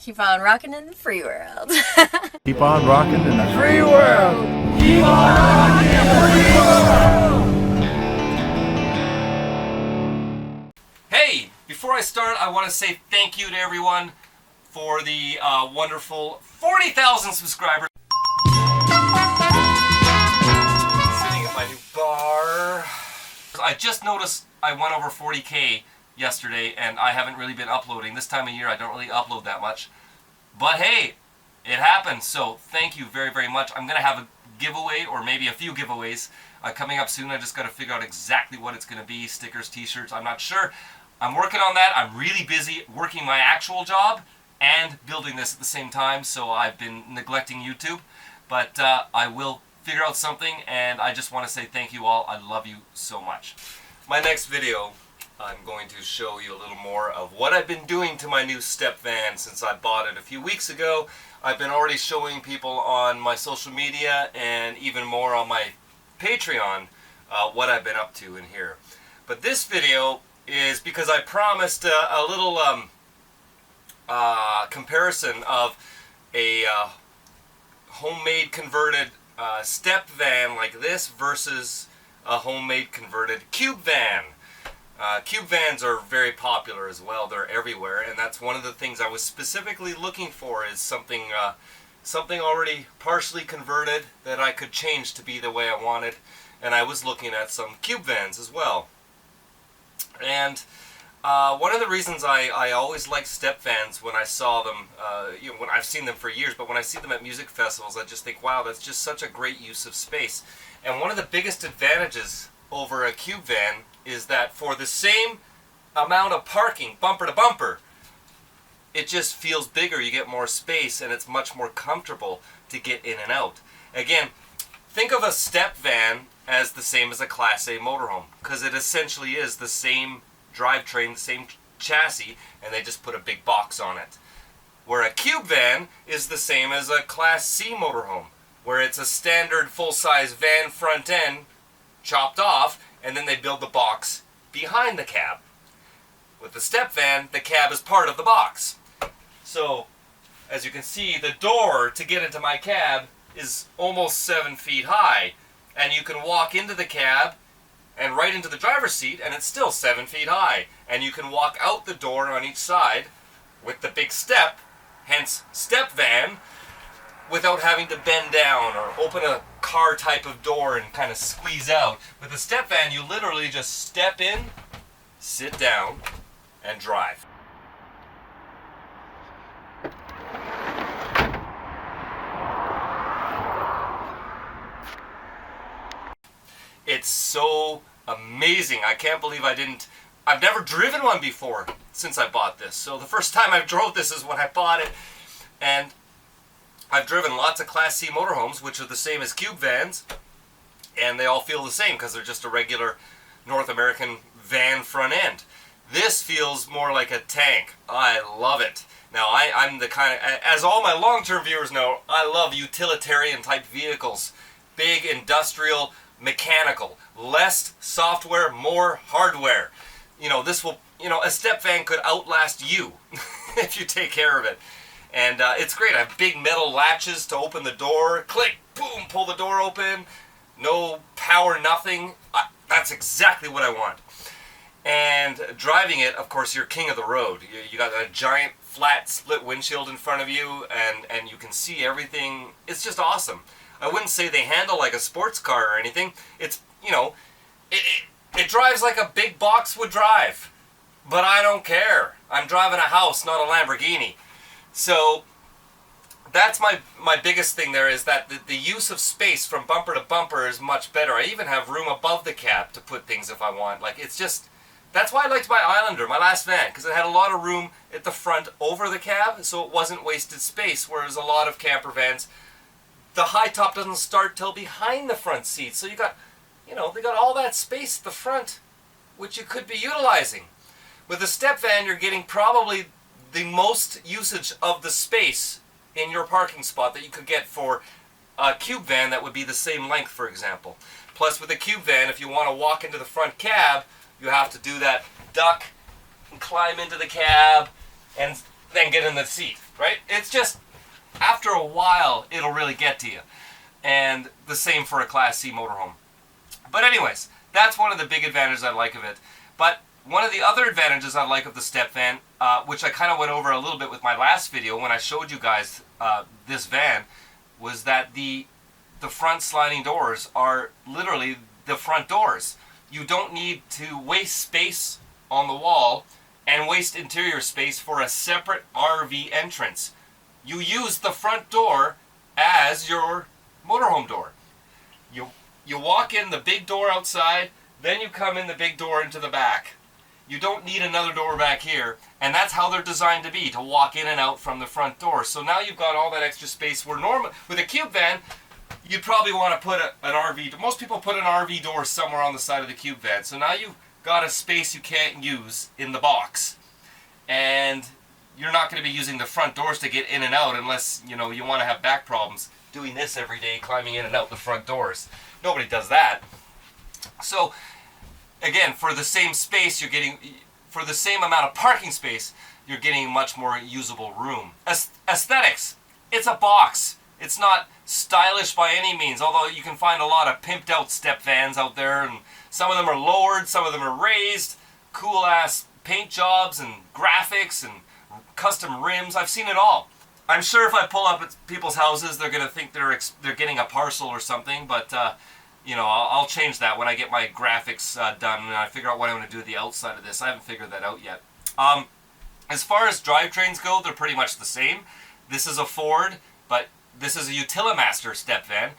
Keep on rocking in the free world. Keep on rocking in the free world. Keep on rocking in the free world. Hey, before I start, I want to say thank you to everyone for the wonderful 40,000 subscribers. Sitting at my new bar. I just noticed I went over 40K yesterday, and I haven't really been uploading. This time of year, I don't really upload that much. But hey, it happened, so thank you very, very much. I'm going to have a giveaway, or maybe a few giveaways, coming up soon. I just got to figure out exactly what it's going to be. Stickers, t-shirts, I'm not sure. I'm working on that. I'm really busy working my actual job and building this at the same time, so I've been neglecting YouTube. But I will figure out something, and I just want to say thank you all. I love you so much. My next video, I'm going to show you a little more of what I've been doing to my new step van since I bought it a few weeks ago. I've been already showing people on my social media and even more on my Patreon what I've been up to in here. But this video is because I promised a little comparison of a homemade converted step van like this versus a homemade converted cube van. Cube vans are very popular as well. They're everywhere, and that's one of the things I was specifically looking for, is something already partially converted that I could change to be the way I wanted. And I was looking at some cube vans as well. And one of the reasons I always liked step vans when I saw them, when I've seen them for years, but when I see them at music festivals, I just think, wow, that's just such a great use of space. And one of the biggest advantages over a cube van is that for the same amount of parking, bumper to bumper, it just feels bigger. You get more space, and it's much more comfortable to get in and out. Again, think of a step van as the same as a Class A motorhome, because it essentially is the same drivetrain, the same chassis, and they just put a big box on it. Where a cube van is the same as a Class C motorhome, where it's a standard full-size van front end chopped off, and then they build the box behind the cab. With the step van, the cab is part of the box. So, as you can see, the door to get into my cab is almost 7 feet high, and you can walk into the cab and right into the driver's seat, and it's still 7 feet high. And you can walk out the door on each side with the big step, hence step van, without having to bend down or open a car type of door and kind of squeeze out. With a step van, you literally just step in, sit down, and drive. It's so amazing. I can't believe I've never driven one before since I bought this. So the first time I drove this is when I bought it. And I've driven lots of Class C motorhomes, which are the same as cube vans, and they all feel the same because they're just a regular North American van front end. This feels more like a tank. I love it. Now, I'm the kind of, as all my long-term viewers know, I love utilitarian type vehicles. Big, industrial, mechanical. Less software, more hardware. This will, a step van could outlast you if you take care of it. And it's great. I have big metal latches to open the door. Click, boom, pull the door open. No power, nothing. That's exactly what I want. And driving it, of course, you're king of the road. You got a giant flat split windshield in front of you, and you can see everything. It's just awesome. I wouldn't say they handle like a sports car or anything. It's, it drives like a big box would drive. But I don't care. I'm driving a house, not a Lamborghini. So that's my biggest thing there, is that the use of space from bumper to bumper is much better. I even have room above the cab to put things if I want. Like, it's just, that's why I liked my Islander, my last van, because it had a lot of room at the front over the cab, so it wasn't wasted space, whereas a lot of camper vans, the high top doesn't start till behind the front seat. So they got all that space at the front, which you could be utilizing. With a step van, you're getting probably the most usage of the space in your parking spot that you could get for a cube van that would be the same length, for example. Plus, with a cube van, if you want to walk into the front cab, you have to do that duck and climb into the cab and then get in the seat, right? It's just, after a while, it'll really get to you. And the same for a Class C motorhome. But anyways, that's one of the big advantages I like of it. But one of the other advantages I like of the step van, which I kind of went over a little bit with my last video when I showed you guys this van, was that the front sliding doors are literally the front doors. You don't need to waste space on the wall and waste interior space for a separate RV entrance. You use the front door as your motorhome door. You walk in the big door outside, then you come in the big door into the back. You don't need another door back here, and that's how they're designed to be, to walk in and out from the front door. So now you've got all that extra space where normal with a cube van, you'd probably want to put an RV. Most people put an RV door somewhere on the side of the cube van. So now you've got a space you can't use in the box, and you're not going to be using the front doors to get in and out unless you want to have back problems doing this every day, climbing in and out the front doors. Nobody does that. So again, for the same space, for the same amount of parking space, you're getting much more usable room. Aesthetics, it's a box. It's not stylish by any means, although you can find a lot of pimped out step vans out there, and some of them are lowered, some of them are raised, cool ass paint jobs and graphics and custom rims. I've seen it all. I'm sure if I pull up at people's houses, they're going to think they're getting a parcel or something, but I'll change that when I get my graphics done and I figure out what I want to do with the outside of this. I haven't figured that out yet. As far as drivetrains go, they're pretty much the same. This is a Ford, but this is a Utilimaster step van,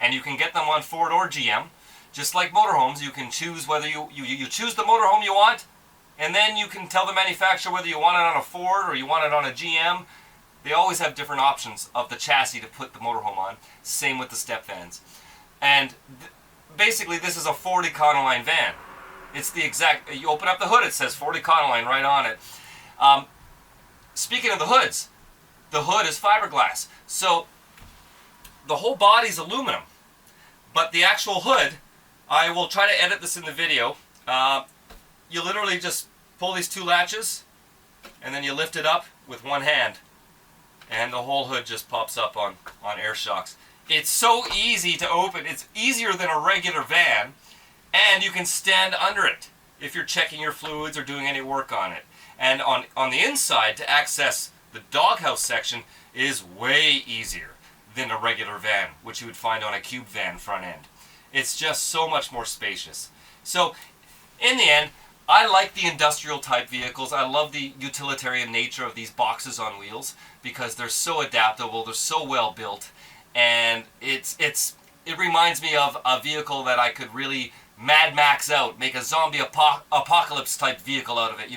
and you can get them on Ford or GM. Just like motorhomes, you can choose whether you choose the motorhome you want, and then you can tell the manufacturer whether you want it on a Ford or you want it on a GM. They always have different options of the chassis to put the motorhome on. Same with the step vans. And basically, this is a Ford Econoline van. It's the exact, you open up the hood, it says Ford Econoline right on it. Speaking of the hoods, the hood is fiberglass. So the whole body's aluminum. But the actual hood, I will try to edit this in the video. You literally just pull these two latches, and then you lift it up with one hand. And the whole hood just pops up on air shocks. It's so easy to open. It's easier than a regular van, and you can stand under it if you're checking your fluids or doing any work on it. And on the inside, to access the doghouse section is way easier than a regular van, which you would find on a cube van front end. It's just so much more spacious. So, in the end, I like the industrial type vehicles. I love the utilitarian nature of these boxes on wheels because they're so adaptable, they're so well built, and it reminds me of a vehicle that I could really Mad Max out, make a zombie apocalypse type vehicle out of it,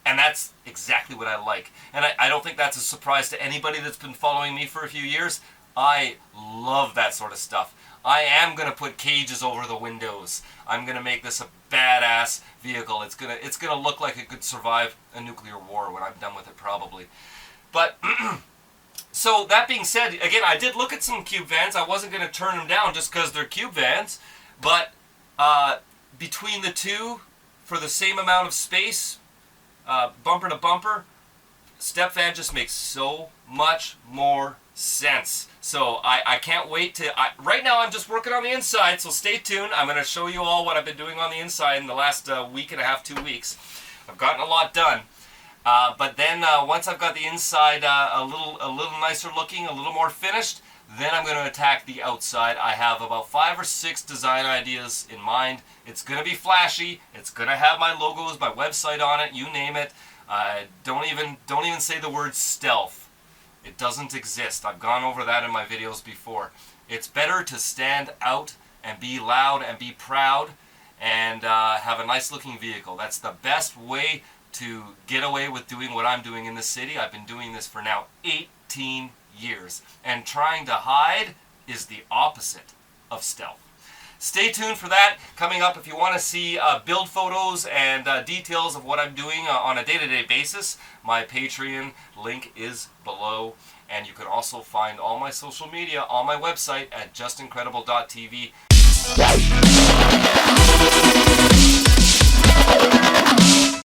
And that's exactly what I like. And I don't think that's a surprise to anybody that's been following me for a few years. I love that sort of stuff. I am going to put cages over the windows. I'm going to make this a badass vehicle. It's gonna look like it could survive a nuclear war when I'm done with it, probably. But so that being said, again, I did look at some cube vans. I wasn't going to turn them down just because they're cube vans, but between the two, for the same amount of space, bumper to bumper, step van just makes so much more sense. So I can't wait to, right now I'm just working on the inside, so stay tuned. I'm going to show you all what I've been doing on the inside in the last week and a half, 2 weeks. I've gotten a lot done. But then once I've got the inside a little nicer looking, a little more finished, then I'm going to attack the outside. I have about 5 or 6 design ideas in mind. It's going to be flashy. It's going to have my logos, my website on it, you name it. Don't even say the word stealth. It doesn't exist. I've gone over that in my videos before. It's better to stand out and be loud and be proud and have a nice looking vehicle. That's the best way to get away with doing what I'm doing in the city. I've been doing this for now 18 years. And trying to hide is the opposite of stealth. Stay tuned for that. Coming up, if you want to see build photos and details of what I'm doing on a day-to-day basis, my Patreon link is below. And you can also find all my social media on my website at justincredible.tv.